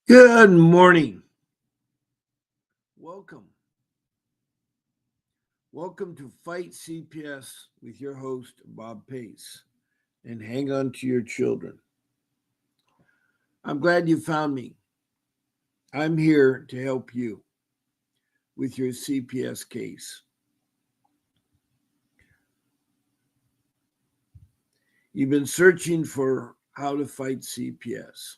Good morning. Welcome. Welcome to Fight CPS with your host, Bob Pace. And hang on to your children. I'm glad you found me. I'm here to help you with your CPS case. You've been searching for how to fight CPS.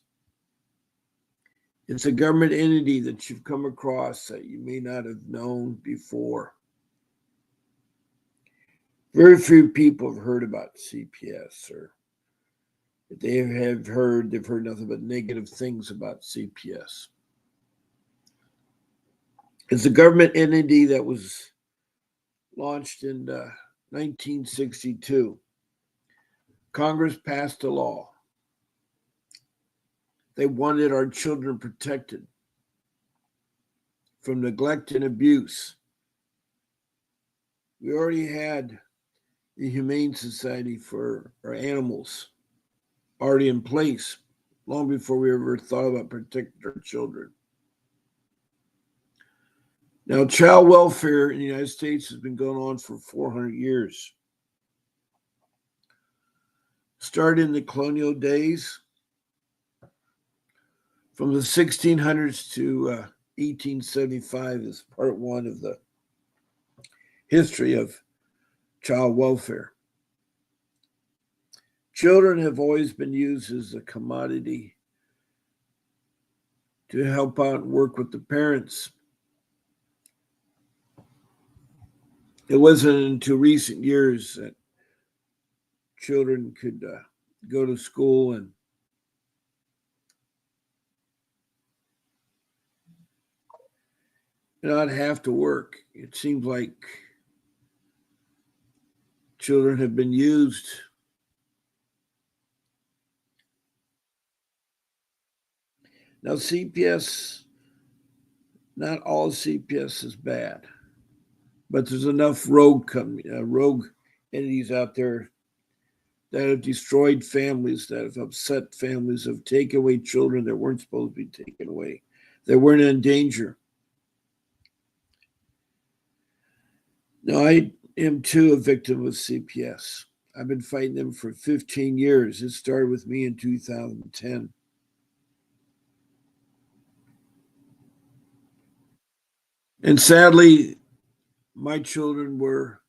It's a government entity that you've come across that you may not have known before. Very few people have heard about CPS, or if they've heard nothing but negative things about CPS. It's a government entity that was launched in 1962. Congress passed a law. They wanted our children protected from neglect and abuse. We already had the Humane Society for our animals already in place long before we ever thought about protecting our children. Now, child welfare in the United States has been going on for 400 years. Started in the colonial days, from the 1600s to 1875 is part one of the history of child welfare. Children have always been used as a commodity to help out and work with the parents. It wasn't until recent years that children could go to school and not have to work. It seems like children have been used now. CPS, not all CPS is bad, but there's enough rogue entities out there that have destroyed families, that have upset families, have taken away children that weren't supposed to be taken away, that weren't in danger. Now, I am too a victim of CPS. I've been fighting them for 15 years. It started with me in 2010. And sadly, my children were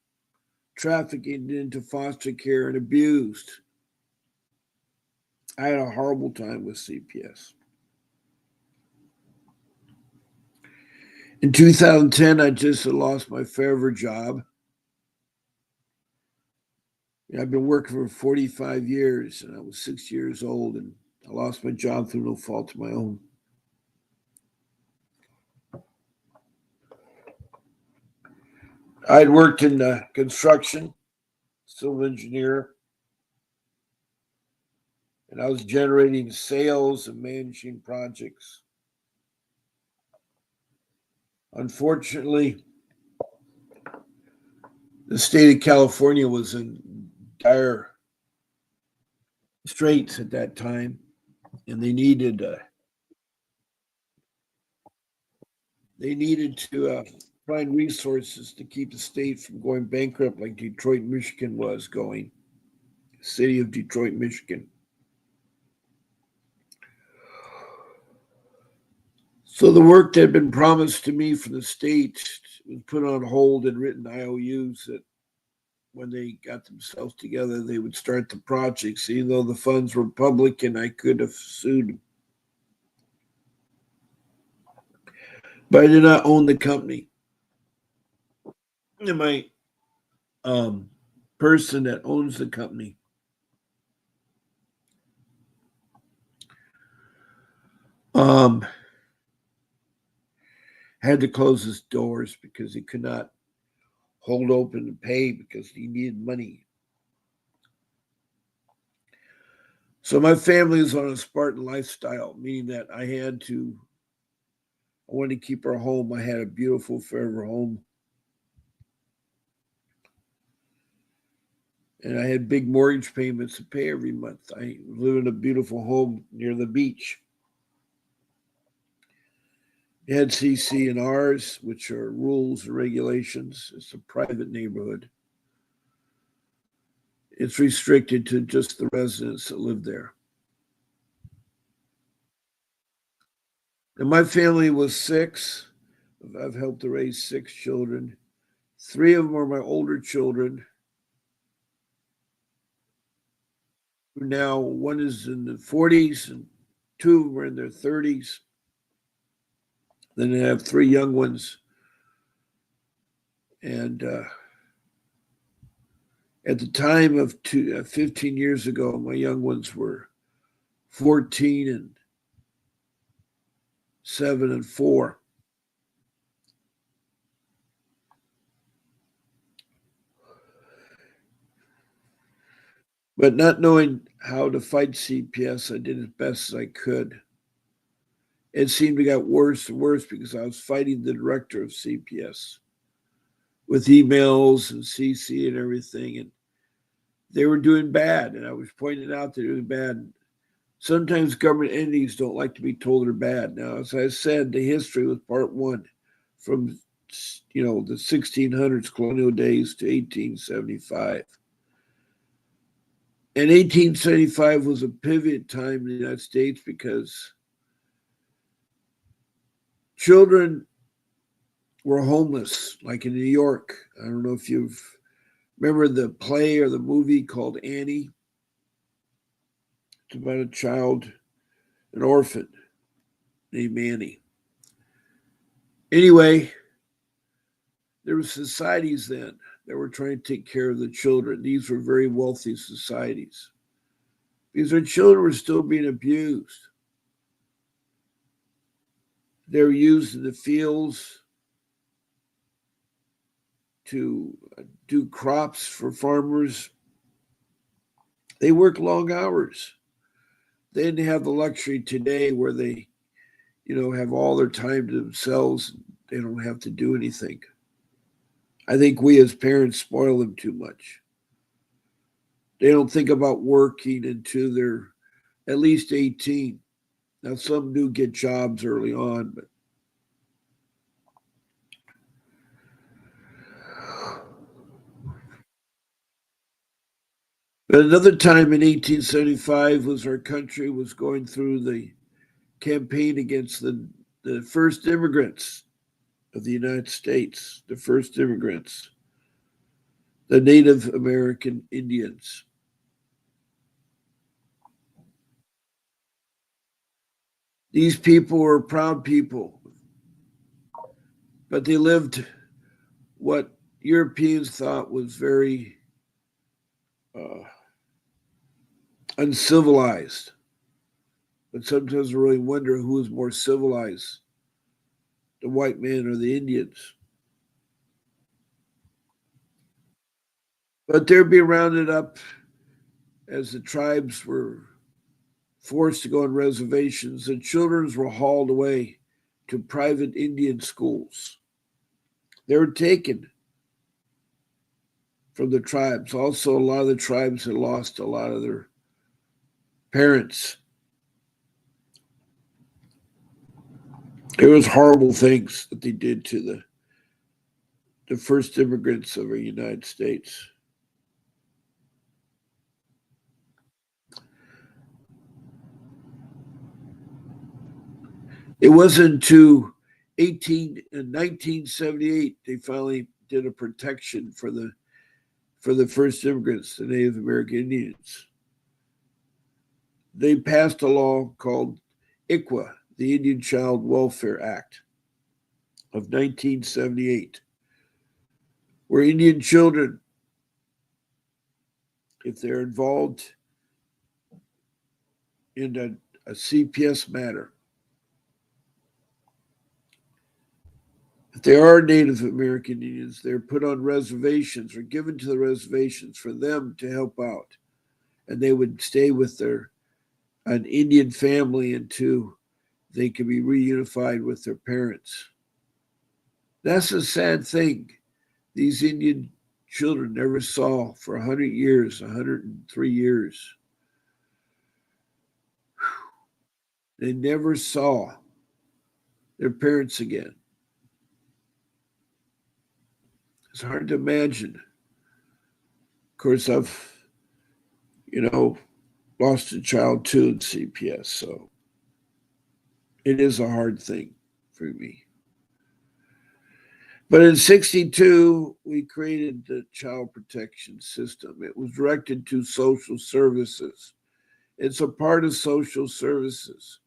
trafficked into foster care and abused. I had a horrible time with CPS. In 2010, I just lost my forever job. I've been working for 45 years, and I was 6 years old, and I lost my job through no fault of my own. I'd worked in construction, civil engineer, and I was generating sales and managing projects. Unfortunately, the state of California was in dire straits at that time, and they needed to find resources to keep the state from going bankrupt, like Detroit, Michigan was going. City of Detroit, Michigan. So the work that had been promised to me from the state was put on hold and written IOUs that when they got themselves together, they would start the projects, even though the funds were public and I could have sued them. But I did not own the company. And my person that owns the company um, had to close his doors because he could not hold open and pay because he needed money. So my family was on a Spartan lifestyle, meaning that I wanted to keep our home. I had a beautiful forever home. And I had big mortgage payments to pay every month. I live in a beautiful home near the beach. You had CC&Rs, which are rules and regulations. It's a private neighborhood. It's restricted to just the residents that live there. And my family was six. I've helped to raise six children. Three of them are my older children. Now, one is in the 40s, and two of them are in their 30s. Then I have three young ones. And at the time of 15 years ago, my young ones were 14 and 7 and 4. But not knowing how to fight CPS, I did as best as I could. It seemed to get worse and worse because I was fighting the director of CPS with emails and CC and everything. And they were doing bad. And I was pointing out they're doing bad. Sometimes government entities don't like to be told they're bad. Now, as I said, the history was part one from the 1600s colonial days to 1875. And 1875 was a pivot time in the United States because children were homeless, like in New York. I don't know if you've remember the play or the movie called Annie. It's about a child, an orphan named Annie. Anyway, there were societies then that were trying to take care of the children. These were very wealthy societies because their children were still being abused. They were used in the fields to do crops for farmers. They work long hours. They didn't have the luxury today where they, have all their time to themselves. They don't have to do anything. I think we as parents spoil them too much. They don't think about working until they're at least 18. Now, some do get jobs early on, but another time in 1875 was our country was going through the campaign against the first immigrants of the United States, the first immigrants, the Native American Indians. These people were proud people, but they lived what Europeans thought was very uh, uncivilized. But sometimes I really wonder who was more civilized, the white man or the Indians. But they're being rounded up as the tribes were forced to go on reservations. The children were hauled away to private Indian schools. They were taken from the tribes. Also, a lot of the tribes had lost a lot of their parents. It was horrible things that they did to the first immigrants of the United States. It wasn't until 1978 they finally did a protection for the first immigrants, the Native American Indians. They passed a law called ICWA, the Indian Child Welfare Act of 1978, where Indian children, if they're involved in a CPS matter, if they are Native American Indians, they're put on reservations or given to the reservations for them to help out. And they would stay with an Indian family until they could be reunified with their parents. That's a sad thing. These Indian children never saw for 100 years, 103 years. They never saw their parents again. It's hard to imagine. Of course, I've, lost a child too in CPS, so it is a hard thing for me. But in 62, we created the child protection system. It was directed to social services. It's a part of social services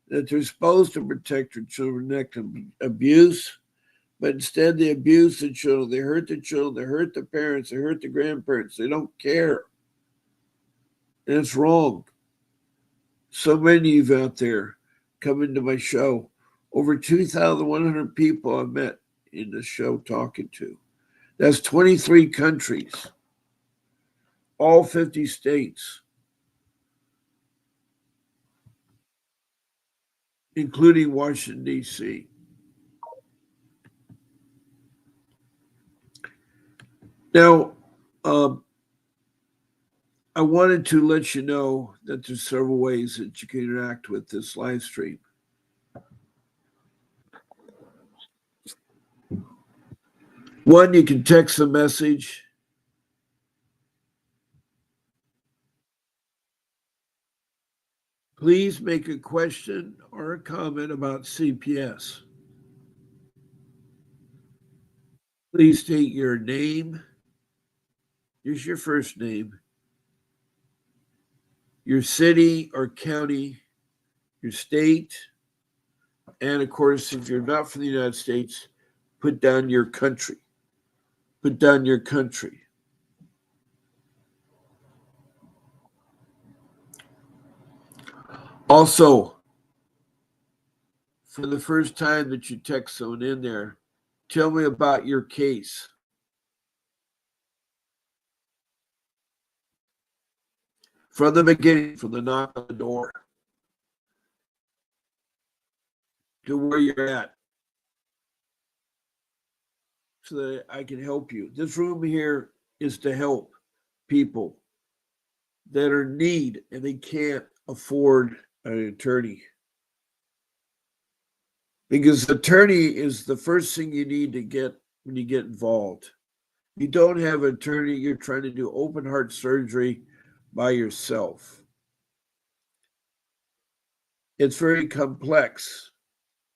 that they're supposed to protect their children from abuse, but instead they abuse the children. They hurt the children. They hurt the parents. They hurt the grandparents. They don't care. And it's wrong. So many of you out there come into my show. Over 2,100 people I've met in the show talking to. That's 23 countries, all 50 states, including Washington, D.C. Now, I wanted to let you know that there's several ways that you can interact with this live stream. One, you can text a message. Please make a question or a comment about CPS. Please state your name. Use your first name, your city or county, your state, and of course, if you're not from the United States, put down your country. Put down your country. Also, for the first time that you text someone in there, tell me about your case. From the beginning, from the knock on the door to where you're at, so that I can help you. This room here is to help people that are in need and they can't afford an attorney. Because attorney is the first thing you need to get when you get involved. You don't have an attorney, you're trying to do open heart surgery by yourself. It's very complex,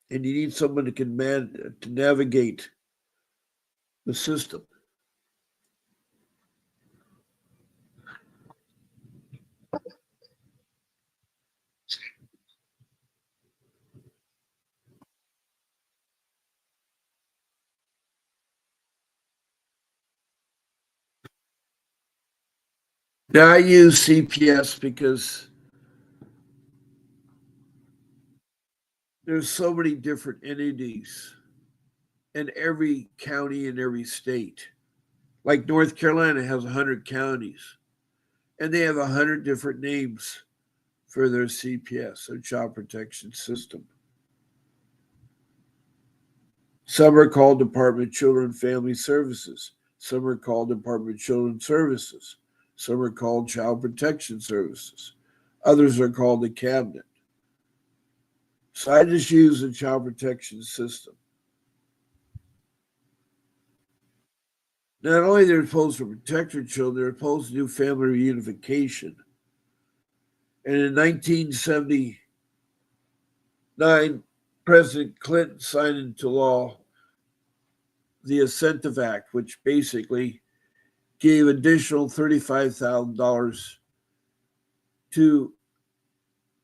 and you need someone who can to navigate the system. Now, I use CPS because there's so many different entities in every county in every state. Like North Carolina has 100 counties, and they have 100 different names for their CPS, their child protection system. Some are called Department of Children and Family Services. Some are called Department of Children Services. Some are called Child Protection Services. Others are called the Cabinet. So I just use the child protection system. Not only they're supposed to protect their children, they're supposed to do family reunification. And in 1979, President Clinton signed into law the Incentive Act, which basically gave additional $35,000 to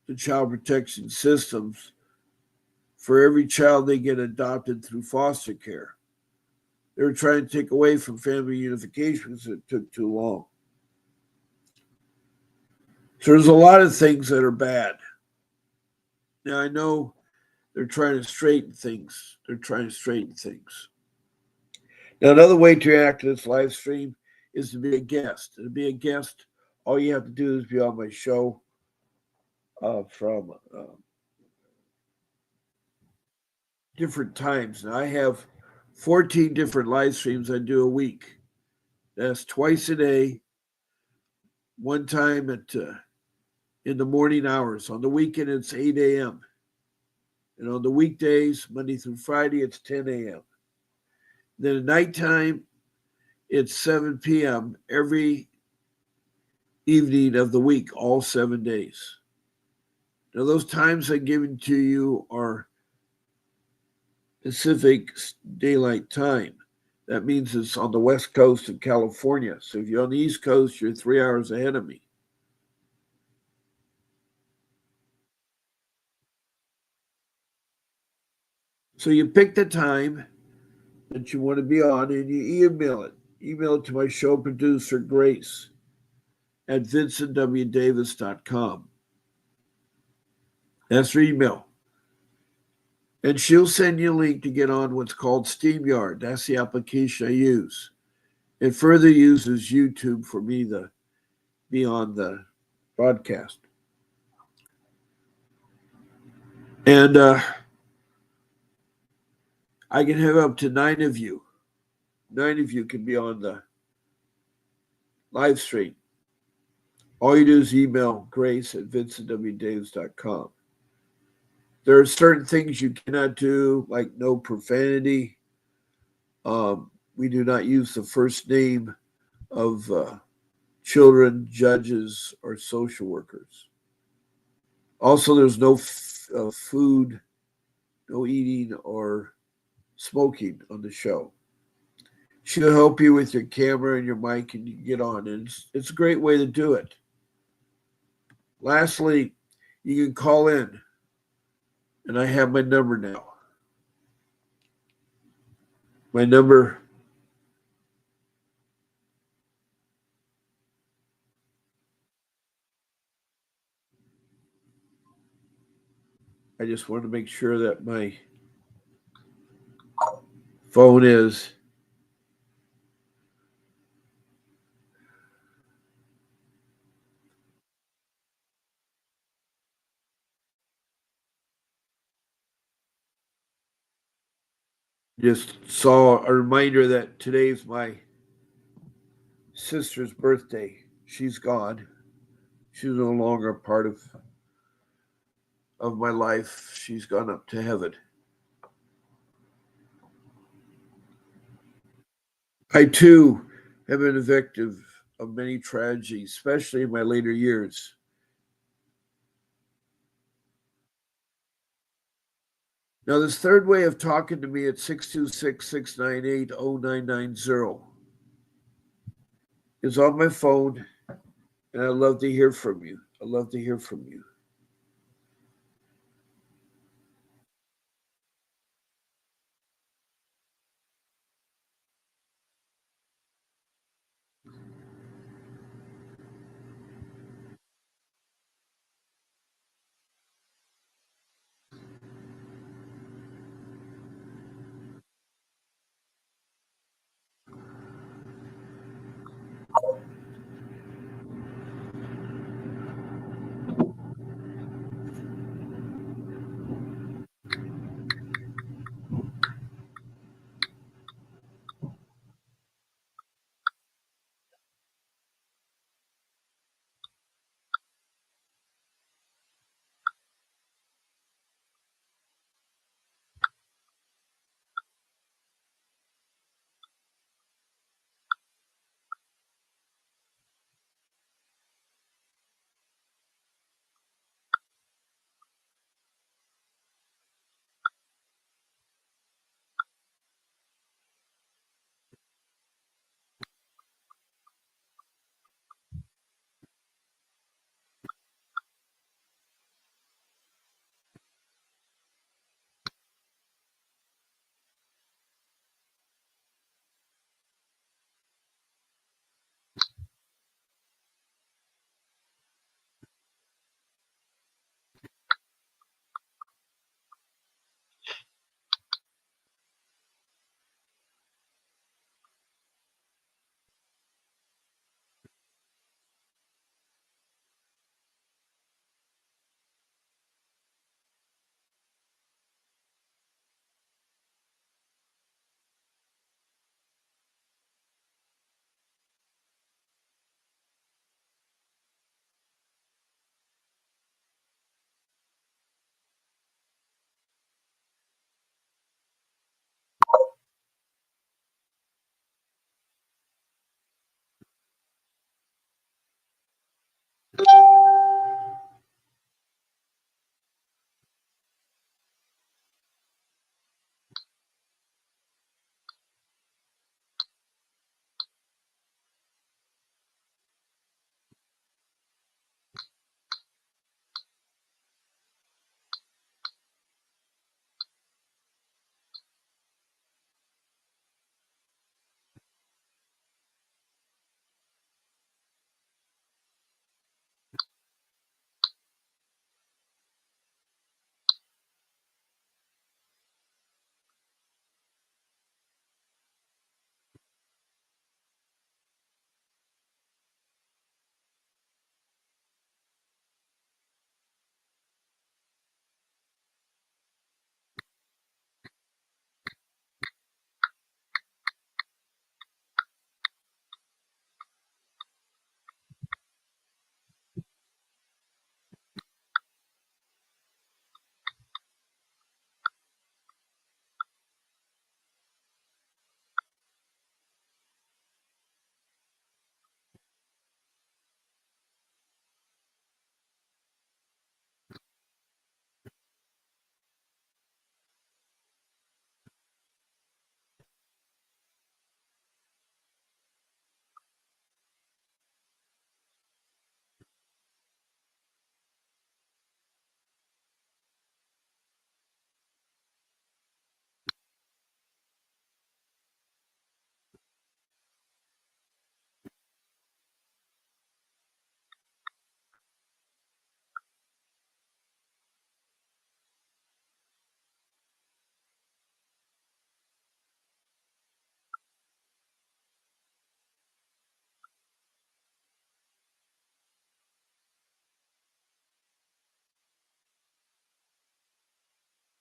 the child protection systems for every child they get adopted through foster care. They were trying to take away from family unification because it took too long. So there's a lot of things that are bad. Now, I know they're trying to straighten things. Now, another way to react to this live stream is to be a guest. And to be a guest, all you have to do is be on my show from different times. Now, I have 14 different live streams I do a week. That's twice a day, one time at in the morning hours. On the weekend, it's 8 a.m. And on the weekdays, Monday through Friday, it's 10 a.m. Then at nighttime, it's 7 p.m. every evening of the week, all 7 days. Now, those times I'm giving to you are Pacific Daylight Time. That means it's on the west coast of California. So if you're on the east coast, you're 3 hours ahead of me. So you pick the time that you want to be on and you email it. Email it to my show producer, Grace, at vincentwdavis.com. That's her email. And she'll send you a link to get on what's called StreamYard. That's the application I use. It further uses YouTube for me to be on the broadcast. And I can have up to 9 of you. 9 of you can be on the live stream. All you do is email Grace at vincentwdavis.com. There are certain things you cannot do, like no profanity. We do not use the first name of children, judges, or social workers. Also, there's no food, no eating, or smoking on the show. She'll help you with your camera and your mic, and you can get on. And it's a great way to do it. Lastly, you can call in, and I have my number now. My number I just want to make sure that my phone is just saw a reminder that today's my sister's birthday. She's gone. She's no longer a part of my life. She's gone up to heaven. I too have been a victim of many tragedies, especially in my later years. Now, this third way of talking to me at 626-698-0990 is on my phone, and I'd love to hear from you. I'd love to hear from you.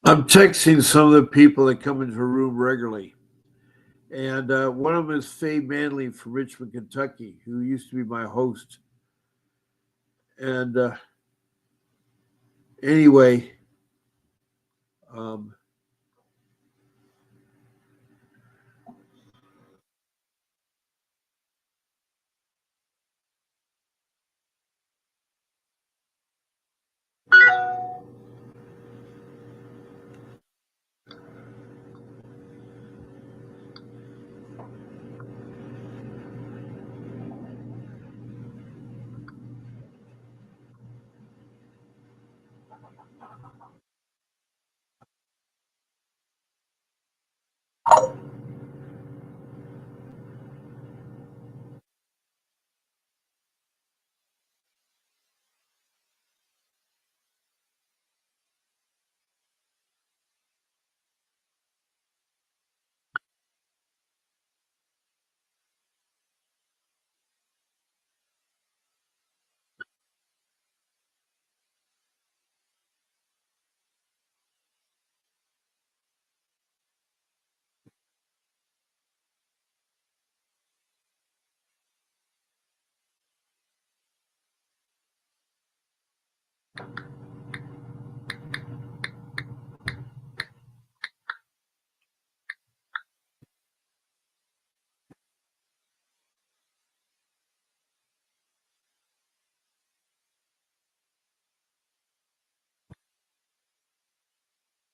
I'm texting some of the people that come into the room regularly. And one of them is Faye Manley from Richmond, Kentucky, who used to be my host. And anyway, um,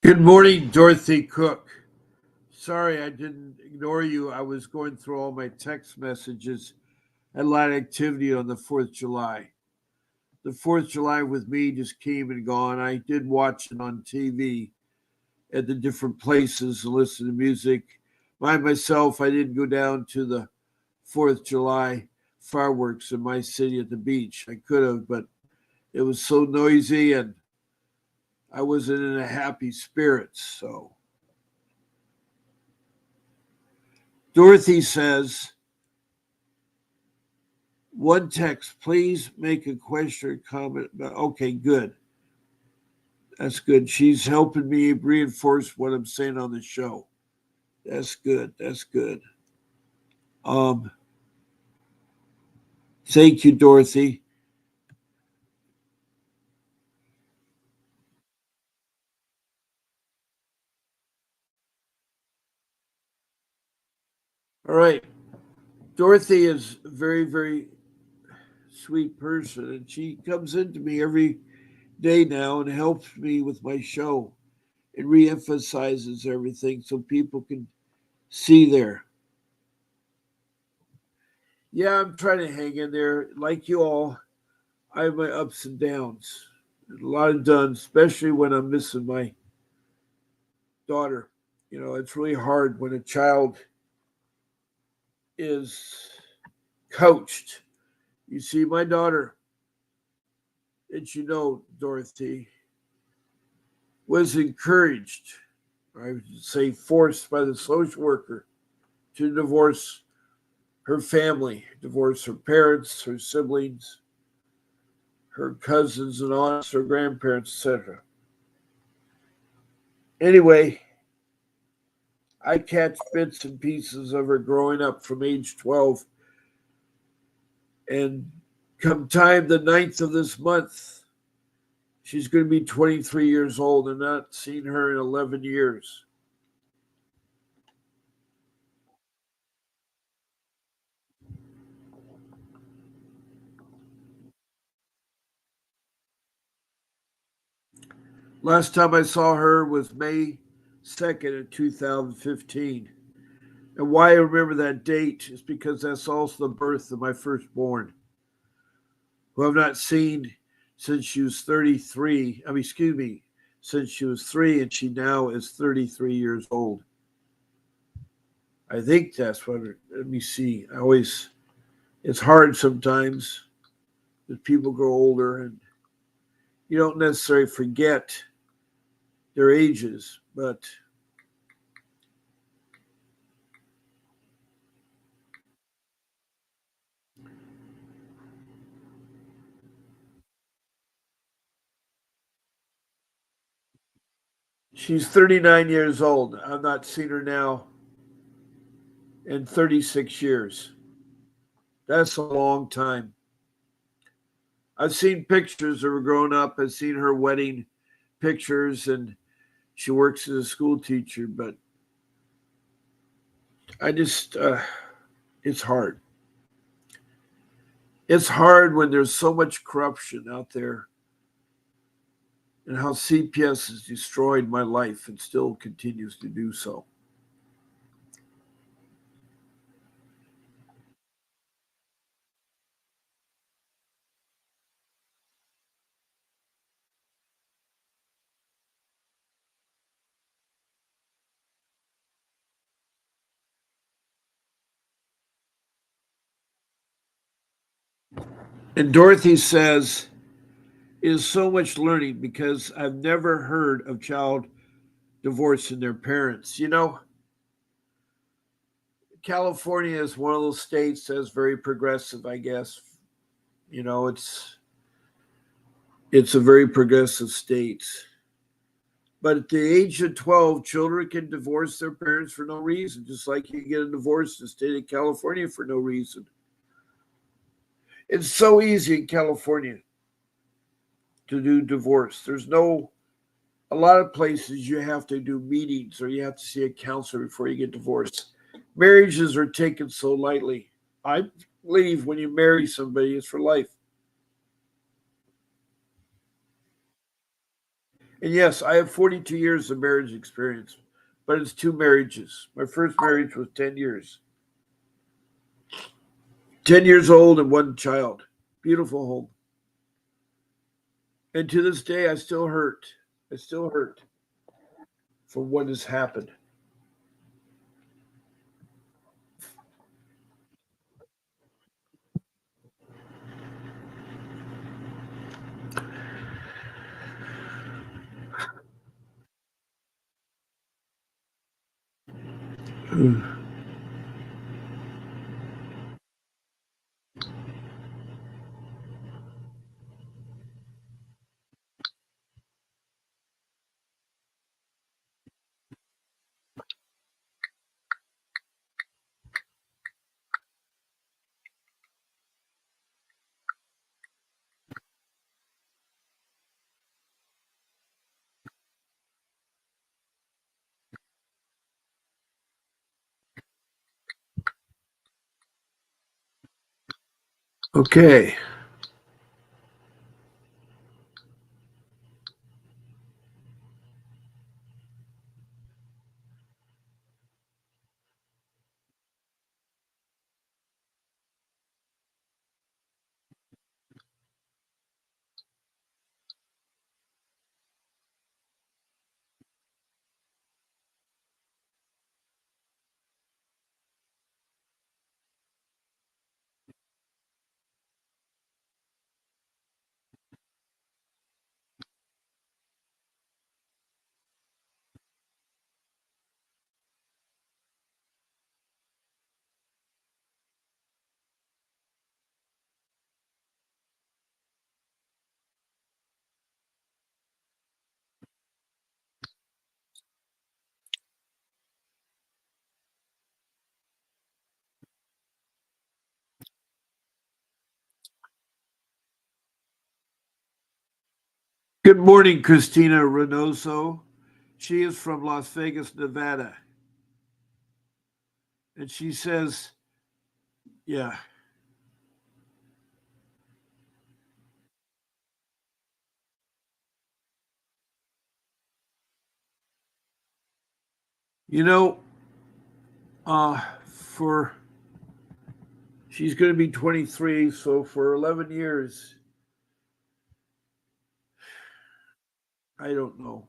good morning, Dorothy Cook. Sorry I didn't ignore you. I was going through all my text messages. Had a lot of activity on the 4th of July. The 4th of July with me just came and gone. I did watch it on TV at the different places and listen to music. Myself, I didn't go down to the 4th of July fireworks in my city at the beach. I could have, but it was so noisy and I wasn't in a happy spirit. So Dorothy says, one text, please make a question or comment. Okay, good. That's good. She's helping me reinforce what I'm saying on the show. That's good. That's good. Um, Thank you, Dorothy. All right. Dorothy is a very, very sweet person, and she comes into me every day now and helps me with my show and reemphasizes everything so people can see there. Yeah, I'm trying to hang in there. Like you all, I have my ups and downs. A lot of done, especially when I'm missing my daughter. You know, it's really hard when a child is coached. You see, my daughter, as you know, Dorothy, was encouraged, I would say forced by the social worker to divorce her family, divorce her parents, her siblings, her cousins and aunts, her grandparents, etc. Anyway, I catch bits and pieces of her growing up from age 12. And come time the 9th of this month, she's going to be 23 years old and not seen her in 11 years. Last time I saw her was May 2nd of 2015. And why I remember that date is because that's also the birth of my firstborn, who I've not seen since she was 33. I mean, excuse me, since she was 3, and she now is 33 years old. I think that's what, let me see. It's hard sometimes as people grow older and you don't necessarily forget their ages, but She's 39 years old. I've not seen her now in 36 years. That's a long time. I've seen pictures of her growing up. I've seen her wedding pictures, and she works as a school teacher. But I just, it's hard. It's hard when there's so much corruption out there, and how CPS has destroyed my life and still continues to do so. And Dorothy says, it is so much learning because I've never heard of child divorcing their parents. California is one of those states that's very progressive, I guess. You know, it's a very progressive state. But at the age of 12, children can divorce their parents for no reason, just like you get a divorce in the state of California for no reason. It's so easy in California to do divorce. There's no a lot of places you have to do meetings or you have to see a counselor before you get divorced. Marriages are taken so lightly. I believe when you marry somebody, it's for life. And yes, I have 42 years of marriage experience, but it's two marriages. My first marriage was 10 years. 10 years old and one child. Beautiful home. And to this day, I still hurt. I still hurt from what has happened. Okay. Good morning, Christina Reynoso. She is from Las Vegas, Nevada. And she says, yeah, you know, for she's going to be 23, so for 11 years, I don't know.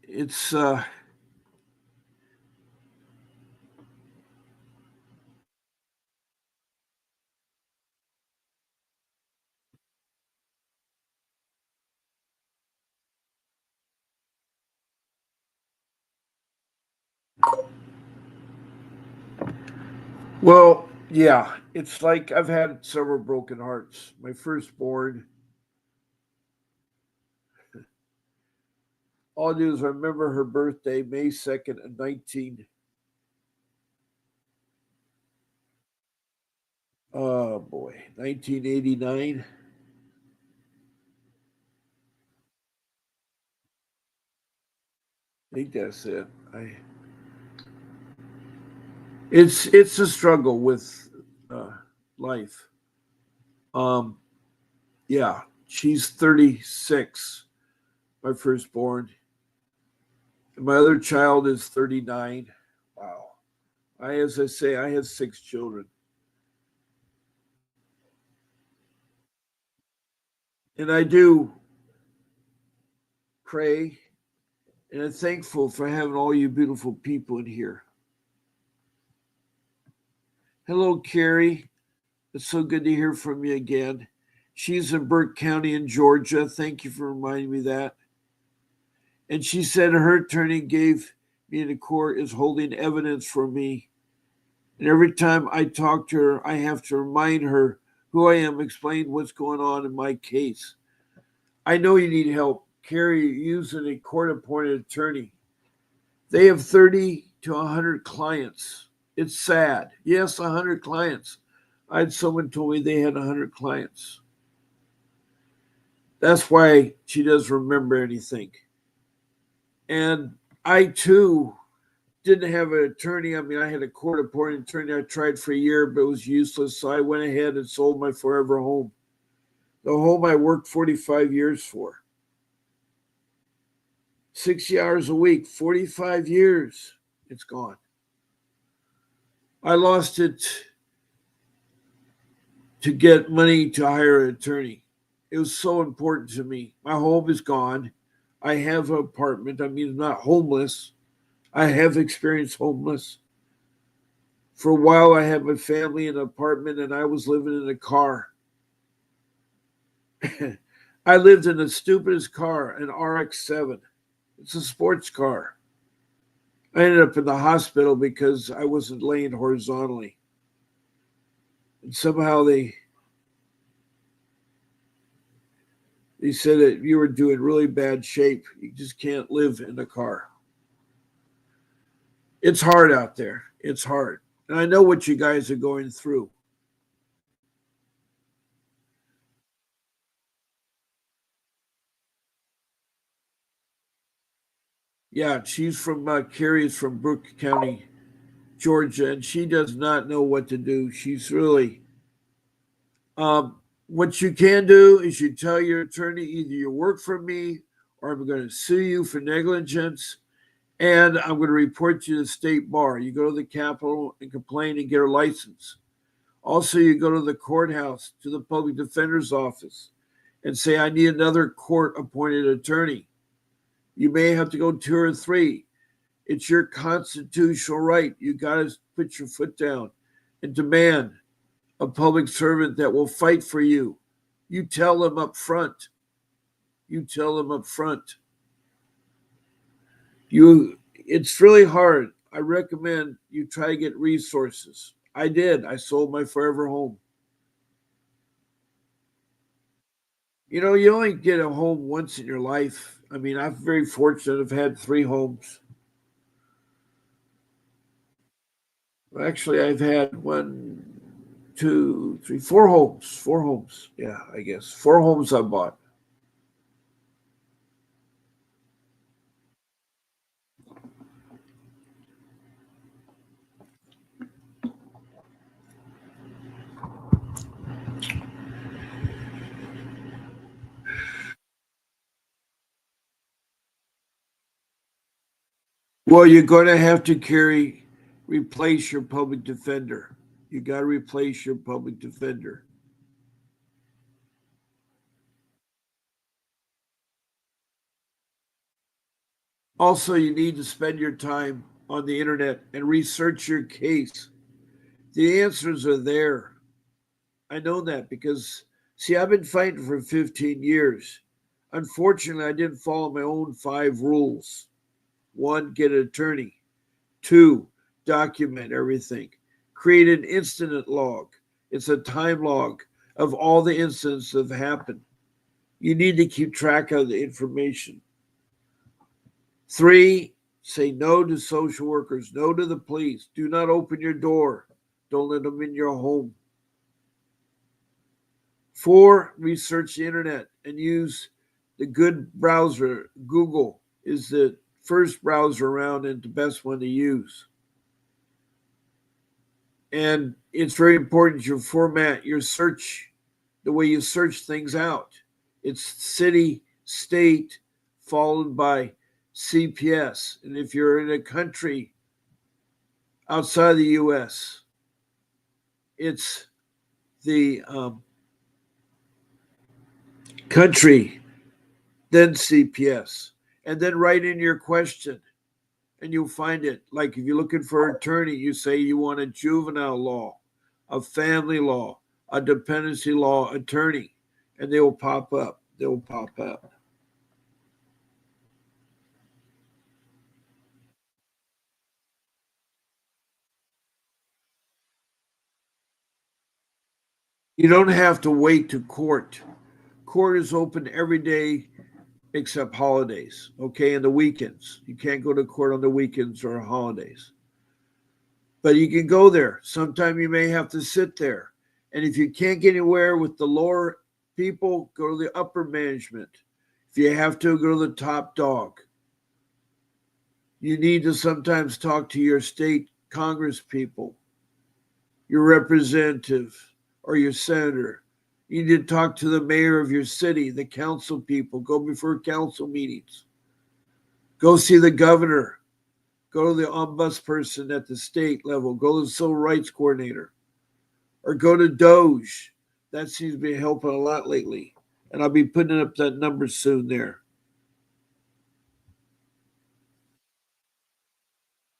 It's well, yeah, it's like I've had several broken hearts. My firstborn, All I do is remember her birthday, May 2nd of 1989. I think that's it. I it's a struggle with uh, life. Um, yeah, she's 36, my firstborn. And my other child is 39. Wow. As I say, I had 6 children. And I do pray and I'm thankful for having all you beautiful people in here. Hello, Carrie. It's so good to hear from you again. She's in Burke County in Georgia. Thank you for reminding me of that. And she said her attorney gave me in the court is holding evidence for me. And every time I talk to her, I have to remind her who I am, explain what's going on in my case. I know you need help. Carrie, using a court appointed attorney. They have 30 to 100 clients. It's sad. Yes, 100 clients. I had someone told me they had 100 clients. That's why she doesn't remember anything. And I too didn't have an attorney. I mean, I had a court appointed attorney. I tried for a year, but it was useless. So I went ahead and sold my forever home, the home I worked 45 years for. 60 hours a week, 45 years. It's gone. I lost it to get money to hire an attorney. It was so important to me. My home is gone. I have an apartment. I mean, I'm not homeless. I have experienced homeless. For a while, I had my family in an apartment and I was living in a car. I lived in the stupidest car, an RX-7. It's a sports car. I ended up in the hospital because I wasn't laying horizontally. And somehow they said that you were doing really bad shape. You just can't live in a car. It's hard out there. It's hard. And I know what you guys are going through. Yeah, she's from Carrie's from Brooke County, Georgia, and she does not know what to do. She's really, what you can do is you tell your attorney either you work for me or I'm going to sue you for negligence and I'm going to report you to the state bar. You go to the Capitol and complain and get a license. Also, you go to the courthouse, to the public defender's office, and say, I need another court appointed attorney. You may have to go 2 or 3. It's your constitutional right. You got to put your foot down and demand a public servant that will fight for you. You tell them up front. You tell them up front. It's really hard. I recommend you try to get resources. I did. I sold my forever home. You only get a home once in your life. I mean, I'm very fortunate. I've had 3 homes. Actually, I've had 1, 2, 3, 4 homes. 4 homes. Yeah, I guess 4 homes I bought. Well, you're going to have to replace your public defender. You got to replace your public defender. Also, you need to spend your time on the internet and research your case. The answers are there. I know that because, see, I've been fighting for 15 years. Unfortunately, I didn't follow my own 5 rules. One, get an attorney. Two, document everything. Create an incident log. It's a time log of all the incidents that have happened. You need to keep track of the information. 3, say no to social workers, no to the police. Do not open your door. Don't let them in your home. 4, research the internet and use the good browser. Google is the first browser around and the best one to use. And it's very important you format your search the way you search things out. It's city, state, followed by CPS. And if you're in a country outside the US, it's the country, then CPS. And then write in your question and you'll find it. Like if you're looking for an attorney, you say you want a juvenile law, a family law, a dependency law attorney, and they will pop up. They will pop up. You don't have to wait to court. Court is open every day except holidays, okay, and the weekends. You can't go to court on the weekends or holidays. But you can go there. Sometime you may have to sit there. And if you can't get anywhere with the lower people, go to the upper management. If you have to, go to the top dog. You need to sometimes talk to your state Congress people, your representative, or your senator. You need to talk to the mayor of your city, the council people. Go before council meetings. Go see the governor. Go to the ombudsperson at the state level. Go to the civil rights coordinator. Or go to Doge. That seems to be helping a lot lately. And I'll be putting up that number soon there.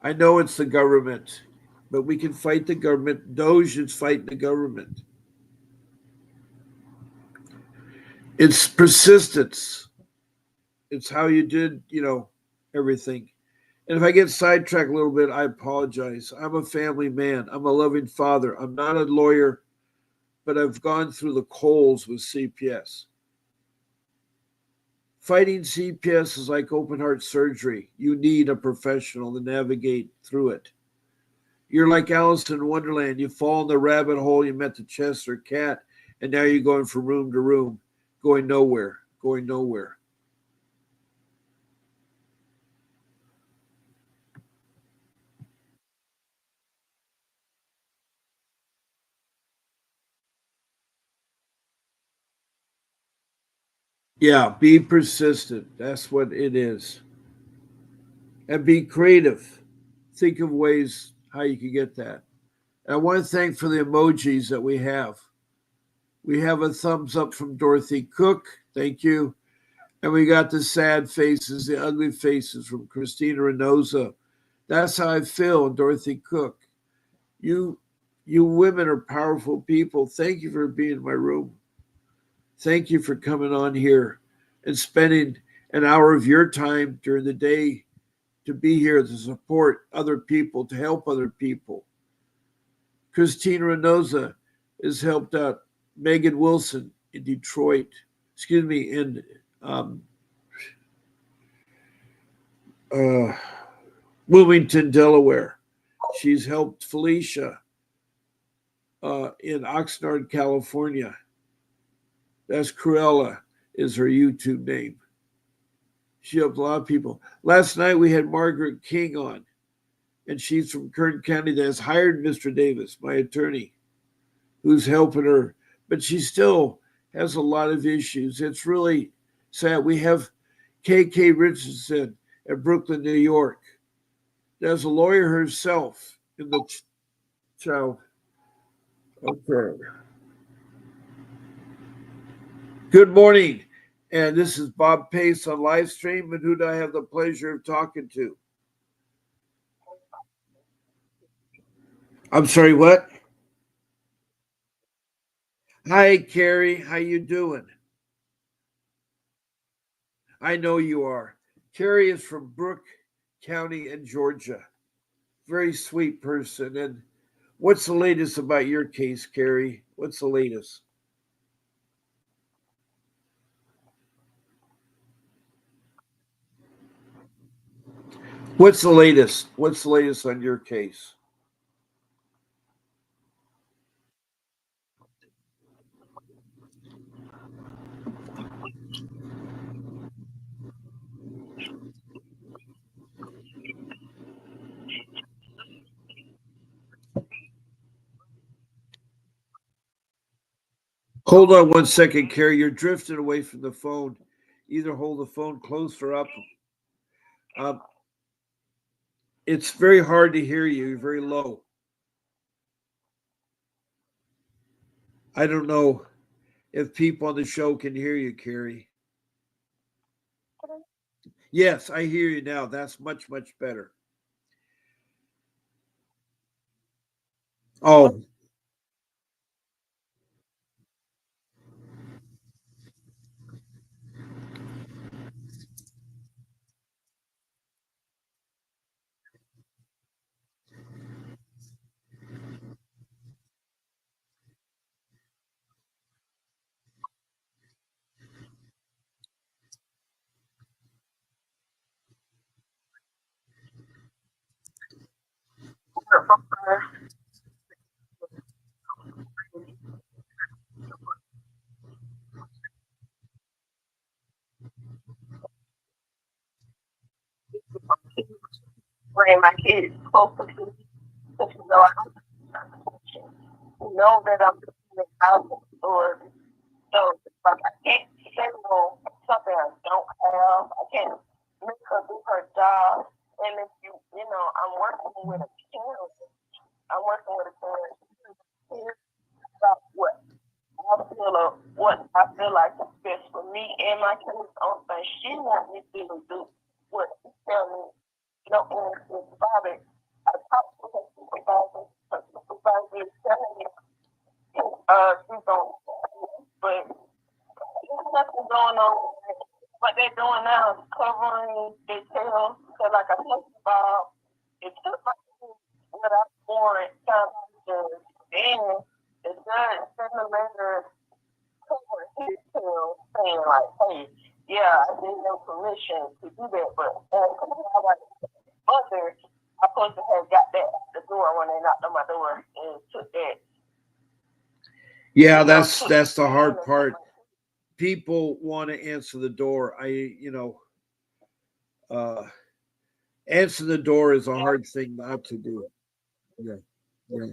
I know it's the government, but we can fight the government. Doge is fighting the government. It's persistence. It's how you did, everything. And if I get sidetracked a little bit, I apologize. I'm a family man. I'm a loving father. I'm not a lawyer, but I've gone through the coals with CPS. Fighting CPS is like open heart surgery. You need a professional to navigate through it. You're like Alice in Wonderland. You fall in the rabbit hole, you met the Chester cat, and now you're going from room to room, going nowhere, going nowhere. Yeah, be persistent. That's what it is. And be creative. Think of ways how you can get that. And I want to thank for the emojis that we have. We have a thumbs up from Dorothy Cook. Thank you. And we got the sad faces, the ugly faces from Christina Renoza. That's how I feel, Dorothy Cook. You you women are powerful people. Thank you for being in my room. Thank you for coming on here and spending an hour of your time during the day to be here to support other people, to help other people. Christina Renoza has helped out Megan Wilson in Detroit, in um, uh, Wilmington, Delaware. She's helped Felicia in Oxnard, California. That's Cruella is her YouTube name. She helped a lot of people. Last night we had Margaret King on, and she's from Kern County that has hired Mr. Davis, my attorney, who's helping her. But she still has a lot of issues. It's really sad. We have KK Richardson at Brooklyn, New York. There's a lawyer herself in the child. Okay. Good morning. And this is Bob Pace on live stream. And who do I have the pleasure of talking to? I'm sorry, what? Hi, Carrie. How you doing? I know you are. Carrie is from Brooke County in Georgia. Very sweet person. And what's the latest about your case, Carrie? What's the latest? What's the latest? What's the latest on your case? Hold on one second, Carrie. You're drifting away from the phone. Either hold the phone close or up. Um, it's very hard to hear you. You're very low. I don't know if people on the show can hear you, Carrie. Yes, I hear you now. That's much, much better. Oh, bring my kids closer to me, because you know I know that I'm in house or so like I can't handle something I don't have. I can't make her do her job. And if you know, I'm working with a parent. I'm working with a parent. Here's about what I feel like is best for me and my kids on things. She wants me to do what she tell me. No, and it's father. I talked to her supervisor. Her supervisor is telling me she's on, but there's nothing going on. What they're doing now is covering their tails. So like I talked about, it took my what I warrant time to then the judge sent a letter covering his tail saying like, hey, yeah, I didn't know permission to do that, but mother, I supposed to have got that at the door when they knocked on my door and took that. yeah, You know, that's the hard part. People want to answer the door. Uh, answer the door is a hard thing not to do. Yeah, yeah.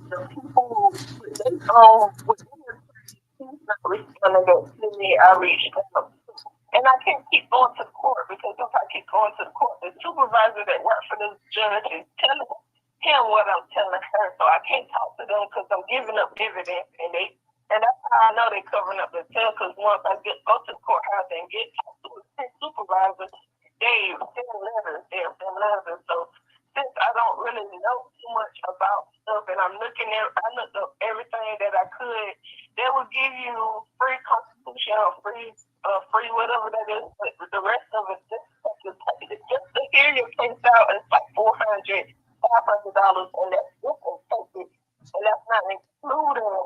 the people they with he's not responding back to me. I reached out. And I can't keep going to the court because if I keep going to the court, the supervisor that works for this judge is telling him what I'm telling her. So I can't talk to them because I'm giving up evidence and that's how I know they're covering up the tail because once I go to the courthouse and get talked to the supervisor, they send letters. So since I don't really know too much about stuff and I looked up everything that I could, they will give you free constitution or free whatever that is, but the rest of it just to hear your case out is like $400, $500, and that's just in take it, and that's not including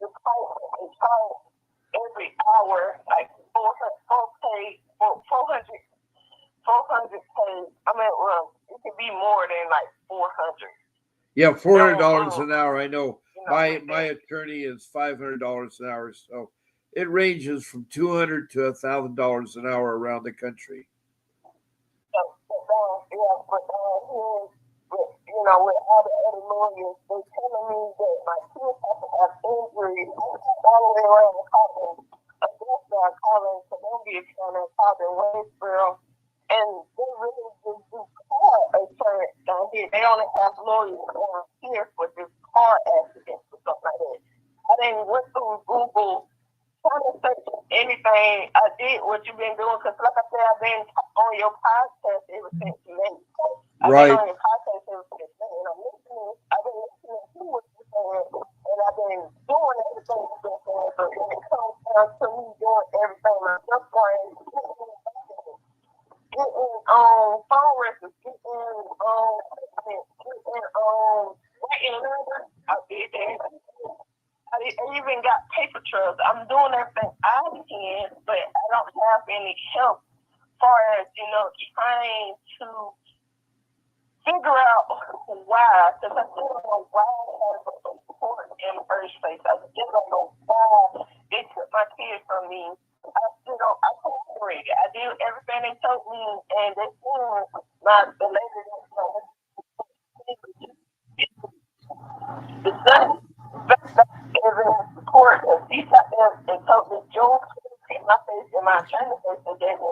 the price that they charge every hour, like 400 I mean, well, it could be more than like 400. Yeah, $400 No, an hour. I know you know, my attorney is $500 an hour, so it ranges from $200 to $1,000 around the country. you know, with all the other lawyers, they telling me that my kids have to have injuries all the way around the Collins, Augusta, Collins, Columbia County, Collins, Waynesboro, and they really just do car insurance down here. They only have lawyers down here for just car accidents or something like that. I didn't went through Google trying to search anything. I did what you've been doing because, like I said, I've been on your podcast ever since May. I've been Right. on your podcast ever since May, and I've been listening to what you're saying, and I've been doing everything you've been saying. But when it comes down to me doing everything myself, getting phone records, writing letters. I did that. I even got paper trails. I'm doing everything I can, but I don't have any help as far as, trying to figure out why, because I still don't know why I had support in the first place. I still don't know why they took my kids from me. I cooperated. I did everything they told me, and they said the lady the son is in support, and she sat there and told me, Joe, in my face, in my attorney face, and gave me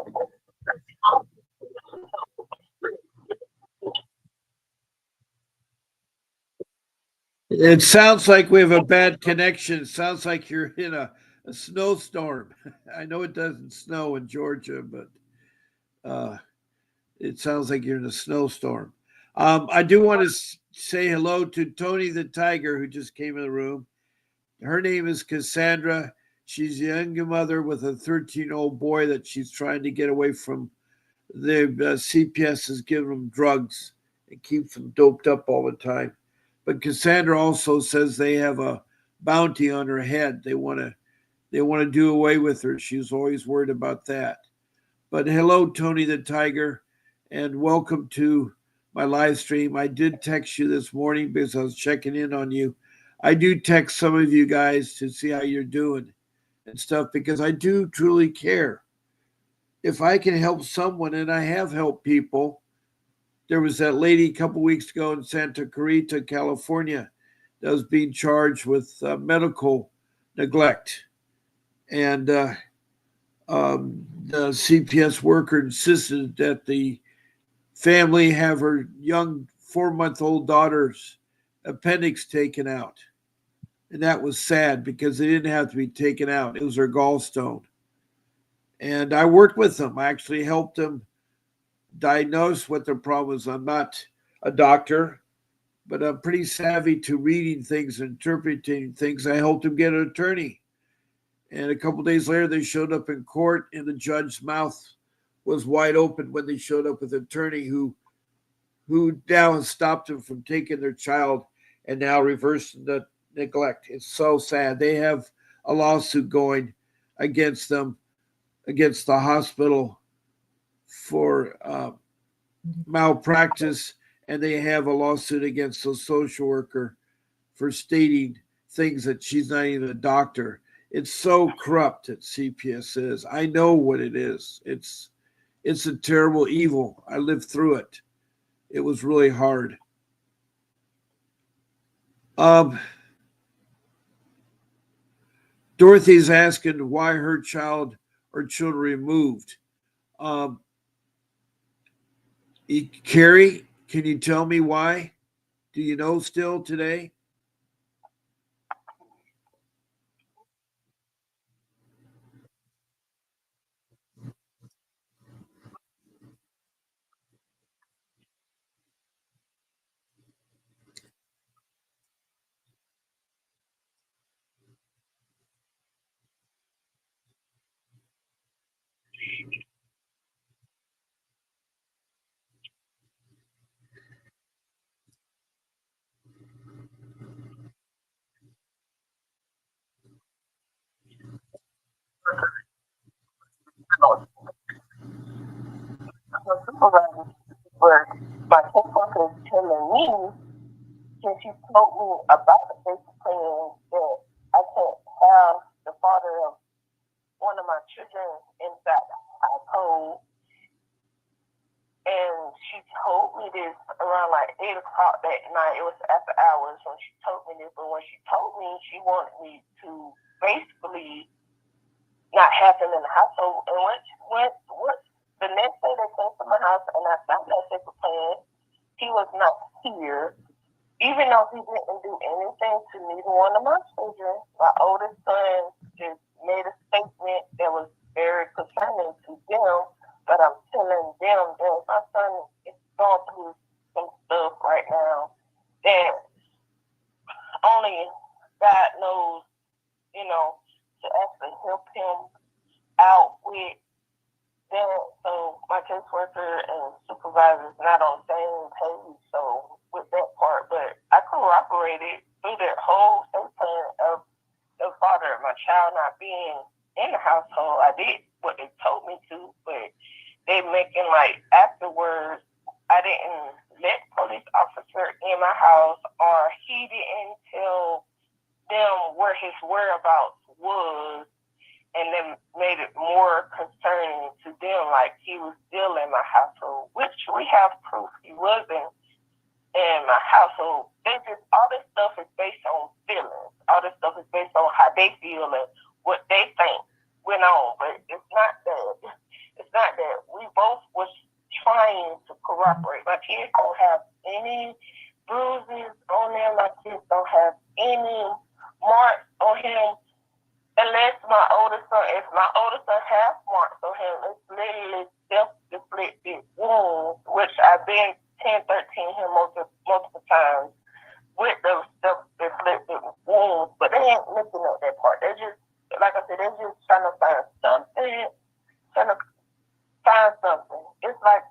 It sounds like we have a bad connection. It sounds like you're in a snowstorm. I know it doesn't snow in Georgia, but uh, it sounds like you're in a snowstorm. I do want to say hello to Tony the Tiger, who just came in the room. Her name is Cassandra. She's a young mother with a 13-year-old boy that she's trying to get away from. The CPS is giving them drugs and keeps them doped up all the time. But Cassandra also says they have a bounty on her head. They want to do away with her. She's always worried about that. But hello, Tony the Tiger, and welcome to my live stream. I did text you this morning because I was checking in on you. I do text some of you guys to see how you're doing and stuff because I do truly care. If I can help someone, and I have helped people, there was that lady a couple weeks ago in Santa Clarita, California, that was being charged with medical neglect. And the CPS worker insisted that the family have her young 4-month-old daughter's appendix taken out. And that was sad because it didn't have to be taken out. It was her gallstone. And I worked with them. I actually helped them diagnose what their problem is. I'm not a doctor, but I'm pretty savvy to reading things, interpreting things. I helped them get an attorney. And a couple days later, they showed up in court, and the judge's mouth was wide open when they showed up with an attorney who now has stopped them from taking their child and now reversing the neglect. It's so sad. They have a lawsuit going against them, against the hospital for malpractice, and they have a lawsuit against the social worker for stating things that she's not even a doctor. It's so corrupt at CPS is. I know what it is. It's a terrible evil. I lived through it. It was really hard. Um, Dorothy's asking why her child or children removed. Um, Carrie, can you tell me why? Do you know still today? supervisor, but my caseworker is telling me, since she told me about the basic plan, that I can't have the father of one of my children inside the household. And she told me this around like 8 o'clock that night. It was after hours when she told me this. But when she told me, she wanted me to basically not have him in the household. And what the next day they came to my house and I found that paper plan, he was not here. Even though he didn't do anything to neither one of my children, my oldest son just made a statement that was very concerning to them. But I'm telling them that my son is going through some stuff right now that only God knows, to actually help him out with that. So my caseworker not on the same page. So with that part, but I cooperated through that whole plan of the father of my child not being in the household. I did what they told me to, but they making like afterwards I didn't let police officer in my house or he didn't tell them where his whereabouts was and then made it more concerning to them like he was still in my household, which we have proof he wasn't in my household. They just all this stuff is based on feelings. All this stuff is based on how they feel and what they think went on. But it's not that. It's not that. We both was trying to cooperate. My kids don't have any bruises on them. My kids don't have any marks on him. Unless my oldest son, if my oldest son has marks on him, it's literally self-inflicted wounds, which I've been 10, 13 him multiple times with those self-inflicted wounds, but they ain't looking at that part. They just, like I said, they're just trying to find something, trying to find something. It's like,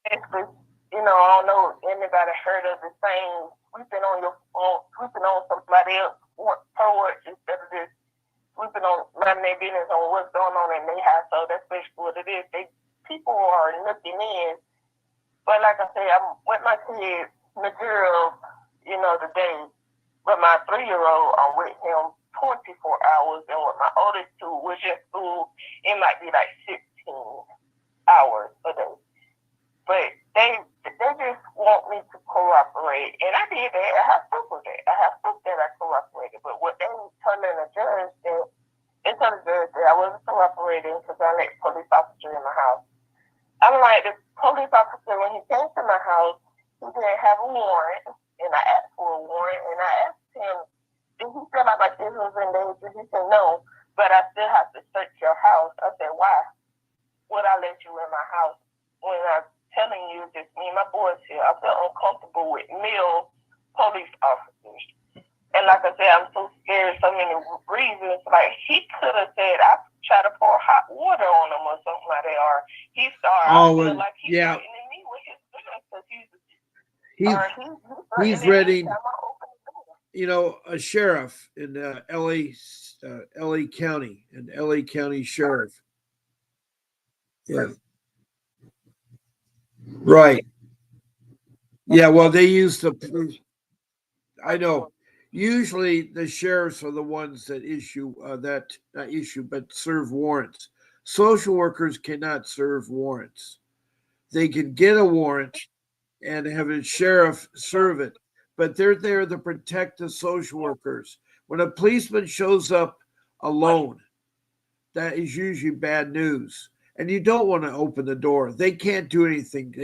basically, I don't know if anybody heard of the saying, sweeping on somebody else porch instead of this sweeping on minding their business on what's going on in their house. So that's basically what it is. People are looking in. But like I said, I'm with my kids, majority of, the day. With my 3-year-old, I'm with him 24 hours. And with my oldest two, which is school, it might be like 16 hours a day. But they just want me to cooperate. And I did that. I have proof of that. I have proof that I cooperated. But what they telling the judge that they told the judge that I wasn't cooperating because I let police officer in my house. I'm like, the police officer, when he came to my house, he didn't have a warrant. And I asked for a warrant. And I asked him, did he feel like my business was in danger? He said, no, but I still have to search your house. I said, why would I let you in my house when I'm telling you just me and my boys here? I feel uncomfortable with male police officers. And like I said, I'm so scared so many reasons. Like, he could have said, I try to pour hot water on him or something like that. Or he started, I feel like he's threatening me with his gun because he's ready. A sheriff in LA County, an LA County sheriff. Yeah. Right. Yeah. Well, they use the police. I know. Usually, the sheriffs are the ones that issue that not issue but serve warrants. Social workers cannot serve warrants. They can get a warrant and have a sheriff serve it, but they're there to protect the social workers. When a policeman shows up alone, that is usually bad news, and you don't want to open the door. They can't do anything.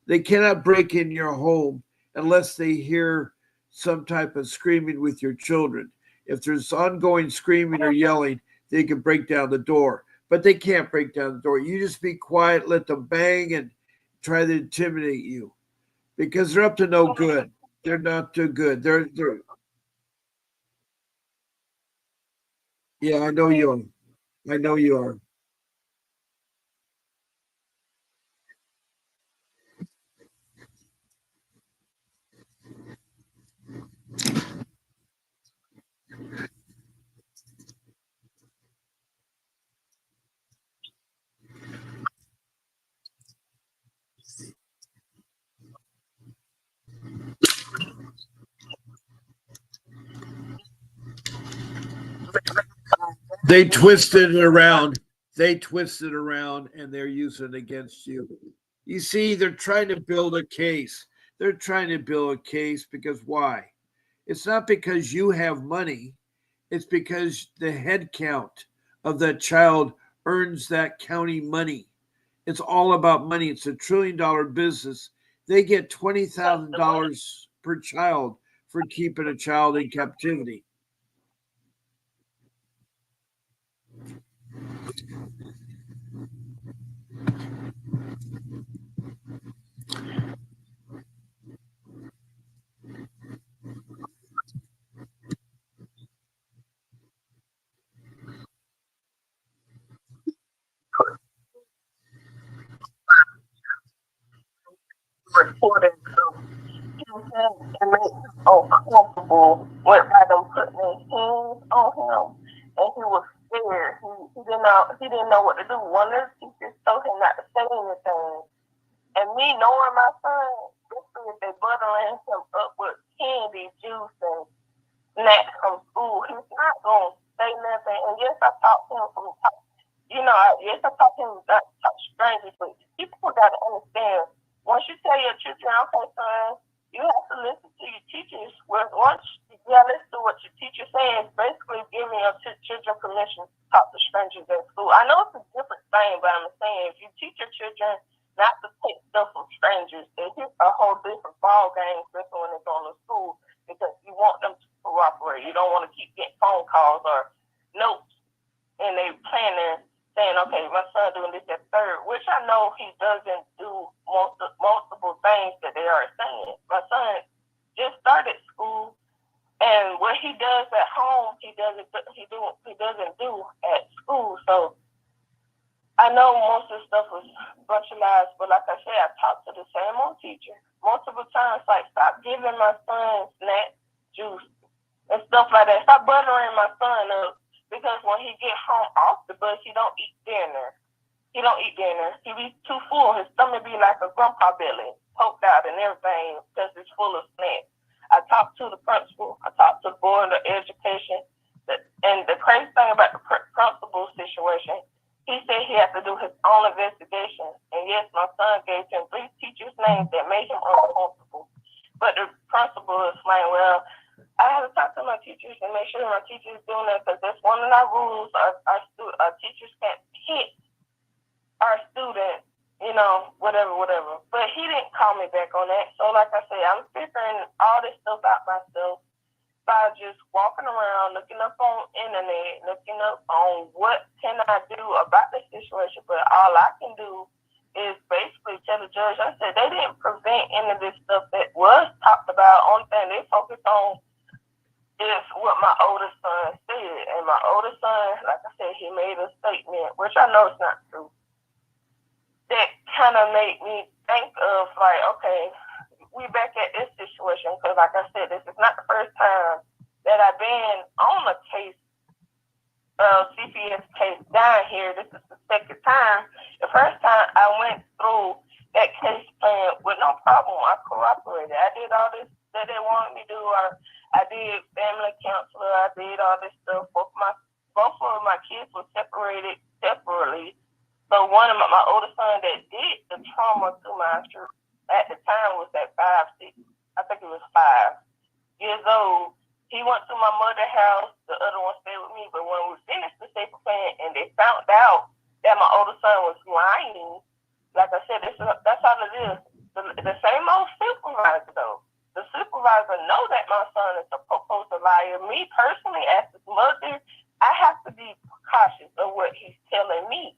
They cannot break in your home unless they hear some type of screaming with your children. If there's ongoing screaming or yelling, they can break down the door, but they can't break down the door. You just be quiet, let them bang and try to intimidate you because they're up to no good. They're not too good. They're yeah, I know you are. I know you are. They twisted it around. They twisted around and they're using it against you. You see, they're trying to build a case. They're trying to build a case because why? It's not because you have money. It's because the head count of that child earns that county money. It's all about money. It's $1 trillion business. They get $20,000 per child for keeping a child in captivity. for them and make him uncomfortable by them putting their hands on him, and he was scared. He didn't know what to do. One of the teachers told him not to say anything, and me knowing my son, especially if they buttering him up with candy, juice, and snacks from school, he's not gonna say nothing. And yes, I taught him from yes, I taught him not to talk strangers, but people got to understand. Once you tell your children, okay, son, you have to listen to your teachers. Once you gotta listen to what your teacher says, basically giving your children permission to talk to strangers at school. I know it's a different thing, but I'm saying if you teach your children not to take stuff from strangers, it's a whole different ball game, especially when they're going to school, because you want them to cooperate. You don't want to keep getting phone calls or notes, and they planning saying, okay, my son doing this at third, which I know he doesn't do multiple things that they are saying. My son just started school, and what he does at home, he doesn't do at school. So I know most of the stuff was virtualized, but like I said, I talked to the same old teacher multiple times, like, stop giving my son snack juice and stuff like that. Stop buttering my son up. Because when he get home off the bus, he don't eat dinner. He be too full. His stomach be like a grandpa belly, poked out and everything, because it's full of snacks. I talked to the principal. I talked to the board of education. And the crazy thing about the principal situation, he said he had to do his own investigation. And yes, my son gave him 3 teachers' names that made him uncomfortable. But the principal explained, well, I have to talk to my teachers and make sure my teachers doing that, because that's one of our rules. Our teachers can't hit our students, whatever. But he didn't call me back on that. So like I say, I'm figuring all this stuff out myself by just walking around, looking up on internet, looking up on what can I do about the situation. But all I can do is basically tell the judge, I said, they didn't prevent any of this stuff that was talked about. Only thing they focused on is what my oldest son said. And my oldest son, like I said, he made a statement, which I know is not true, that kind of made me think of, like, okay, we back at this situation, because like I said, this is not the first time that I've been on a case, CPS case down here. This is the second time. The first time I went through that case plan with no problem. I cooperated. I did all this that they wanted me to do. I did family counselor. I did all this stuff. Both of my kids were separated separately. So one of my oldest son that did the trauma to my children at the time was at 5, 6. I think it was 5 years old. He went to my mother's house. The other one stayed with me. But when we finished the safety plan and they found out that my oldest son was lying, like I said, that's how it is. The same old supervisor, though. The supervisor know that my son is supposed to lie. Me personally, as his mother, I have to be cautious of what he's telling me.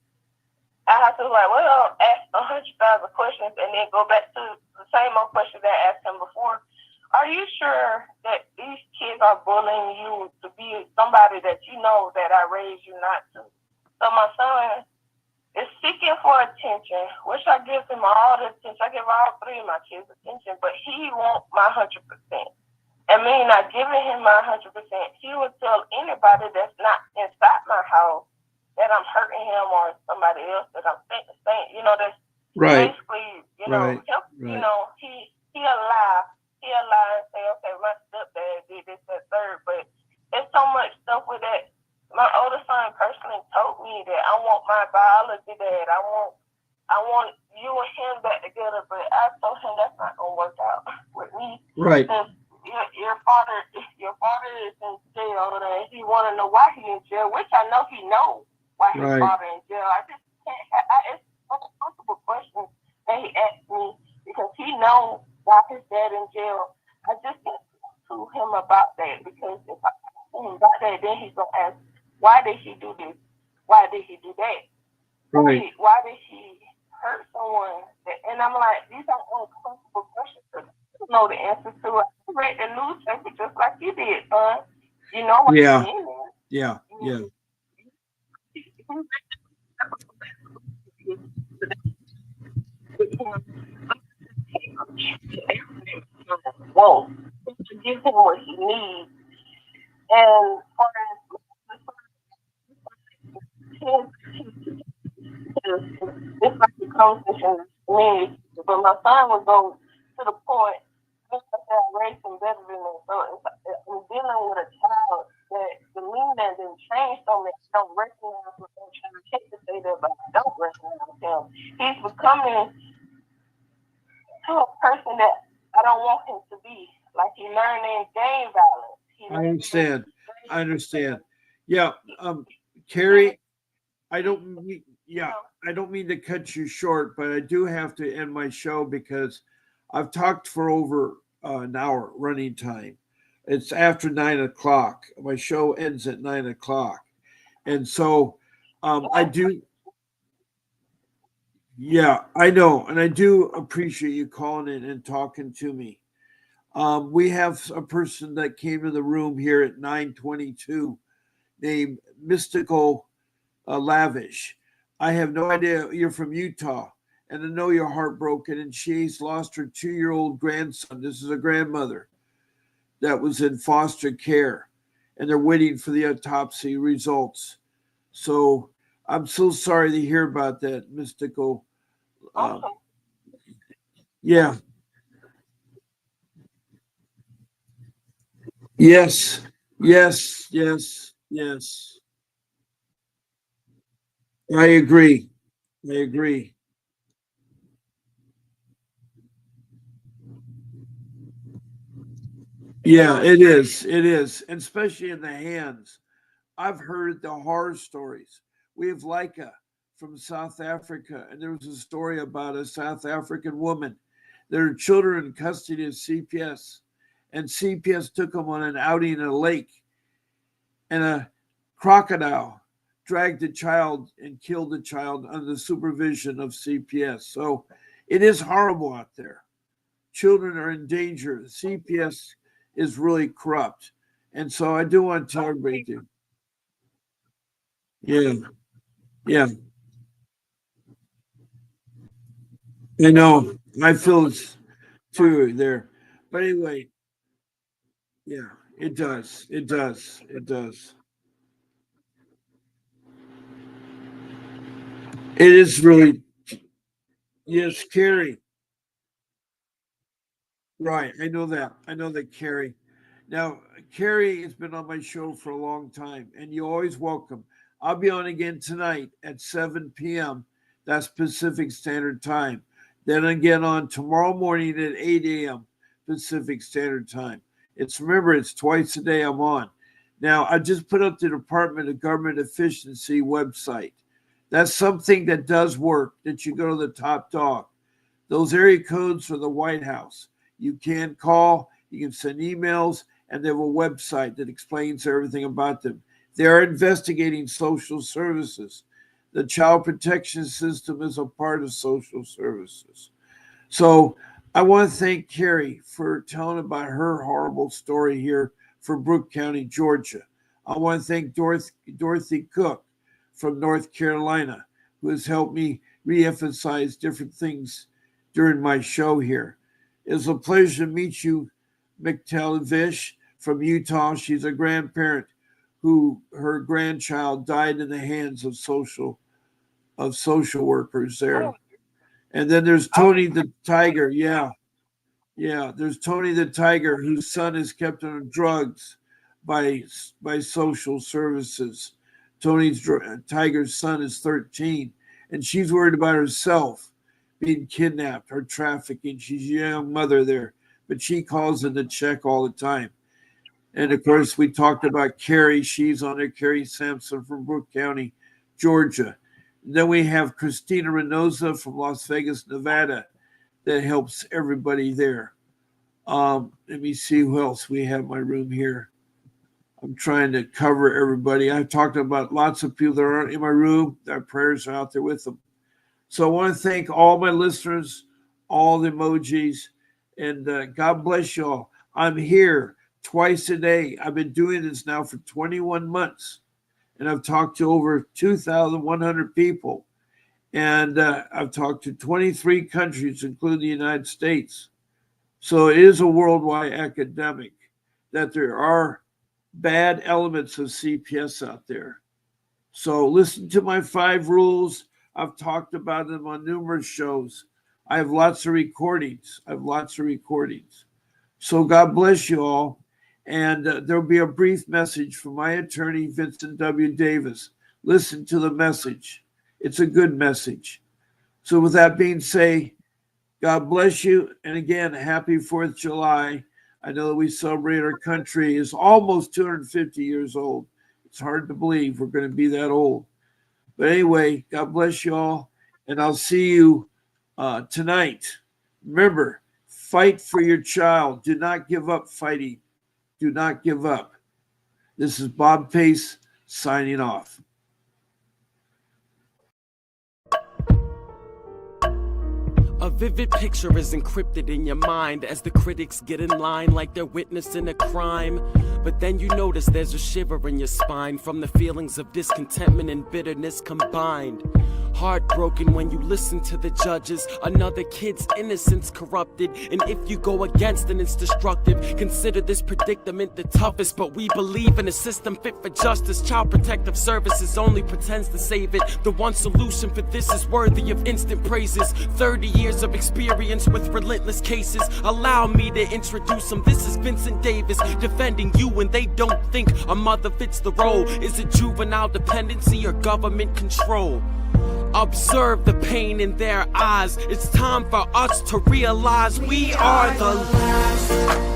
I have to ask 100,000 questions and then go back to the same old question that I asked him before. Are you sure that these kids are bullying you to be somebody that you know that I raised you not to? So my son is seeking for attention, which I give him all the attention. I give all 3 of my kids attention, but he wants my 100%. And me not giving him my 100%, he would tell anybody that's not inside my house that I'm hurting him or somebody else that I'm saying, that's Right. basically, Right. him, he'll lie. He'll lie and say, okay, my stepdad did this, that, third, but there's so much stuff with that. My oldest son personally told me that I want my biology dad. I want you and him back together, but I told him that's not gonna work out with me. Right. Your father is in jail, and he want to know why he in jail, which I know he knows why his father in jail. I just can't. It's uncomfortable questions that he asked me because he knows why his dad in jail. I just can't talk to him about that, because if I talk to him about that, then he's gonna ask, why did he do this? Why did he do that? Right. Why did he hurt someone? And I'm like, these are uncomfortable questions. I don't know the answer to it. I read the newspaper just like you did, son. You know what Yeah. I'm in there. Yeah. Yeah. whoa, give him what he needs. And for it's like a conversation me, but my son was going to the point. I raised him better than me. So I'm dealing with a child that the mean that didn't change so much. Don't recognize what I'm trying to take to say that, but I don't recognize him. He's becoming to a person that I don't want him to be. Like he learning gang violence. I understand. I understand. Yeah, Carrie, I don't mean, yeah, I don't mean to cut you short, but I do have to end my show because I've talked for over an hour running time. It's after 9 o'clock. My show ends at 9 o'clock. And so I do, yeah, I know. And I do appreciate you calling in and talking to me. We have a person that came to the room here at 9:22 named Mystical Lavish. I have no idea. You're from Utah, and I know you're heartbroken. And she's lost her 2-year-old grandson. This is a grandmother that was in foster care, and they're waiting for the autopsy results. So I'm so sorry to hear about that, Mystical. Uh, yeah. Yes. Yes. Yes. Yes. I agree. I agree. Yeah, it is. It is. And especially in the hands. I've heard the horror stories. We have Leica from South Africa, and there was a story about a South African woman. Their children in custody of CPS, and CPS took them on an outing in a lake, and a crocodile dragged the child and killed the child under the supervision of CPS. So it is horrible out there. Children are in danger. CPS is really corrupt. And so I do want to tell everybody to, yeah, yeah, I know. I feel it's too there. But anyway, yeah, it does. It does. It does. It is really, yes, Carrie. Right. I know that. I know that, Carrie. Now, Carrie has been on my show for a long time, and you're always welcome. I'll be on again tonight at 7 p.m. That's Pacific Standard Time. Then again on tomorrow morning at 8 a.m. Pacific Standard Time. It's remember, it's twice a day I'm on. Now, I just put up the Department of Government Efficiency website. That's something that does work, that you go to the top dog. Those area codes for the White House. You can call, you can send emails, and they have a website that explains everything about them. They are investigating social services. The child protection system is a part of social services. So I want to thank Carrie for telling about her horrible story here from Brooke County, Georgia. I want to thank Dorothy Cook from North Carolina, who has helped me reemphasize different things during my show here. It's a pleasure to meet you, McTelvish from Utah. She's a grandparent who her grandchild died in the hands of social workers there. And then there's Tony the Tiger. Yeah, yeah. There's Tony the Tiger, whose son is kept on drugs by by social services. Tiger's son is 13, and she's worried about herself being kidnapped or trafficking. She's a young mother there, but she calls in to check all the time. And of course, we talked about Carrie. She's on there, Carrie Sampson from Brooke County, Georgia. And then we have Christina Reynosa from Las Vegas, Nevada, that helps everybody there. Let me see who else we have in my room here. I'm trying to cover everybody. I've talked about lots of people that aren't in my room. Our prayers are out there with them. So I want to thank all my listeners, all the emojis, and God bless you all. I'm here twice a day. I've been doing this now for 21 months, and I've talked to over 2,100 people. And I've talked to 23 countries, including the United States. So it is a worldwide epidemic that there are bad elements of CPS out there. So listen to my 5 rules. I've talked about them on numerous shows. I have lots of recordings. So God bless you all. And there'll be a brief message from my attorney, Vincent W. Davis. Listen to the message. It's a good message. So with that being said, God bless you. And again, happy 4th of July. I know that we celebrate our country is almost 250 years old. It's hard to believe we're going to be that old. But anyway, God bless you all. And I'll see you tonight. Remember, fight for your child. Do not give up fighting. Do not give up. This is Bob Pace signing off. A vivid picture is encrypted in your mind as the critics get in line like they're witnessing a crime. But then you notice there's a shiver in your spine from the feelings of discontentment and bitterness combined. Heartbroken when you listen to the judges, another kid's innocence corrupted, and if you go against then it's destructive. Consider this predicament the toughest, but we believe in a system fit for justice. Child Protective Services only pretends to save it. The one solution for this is worthy of instant praises. 30 years of experience with relentless cases. Allow me to introduce him. This is Vincent Davis, defending you when they don't think a mother fits the role. Is it juvenile dependency or government control? Observe the pain in their eyes. It's time for us to realize we are the last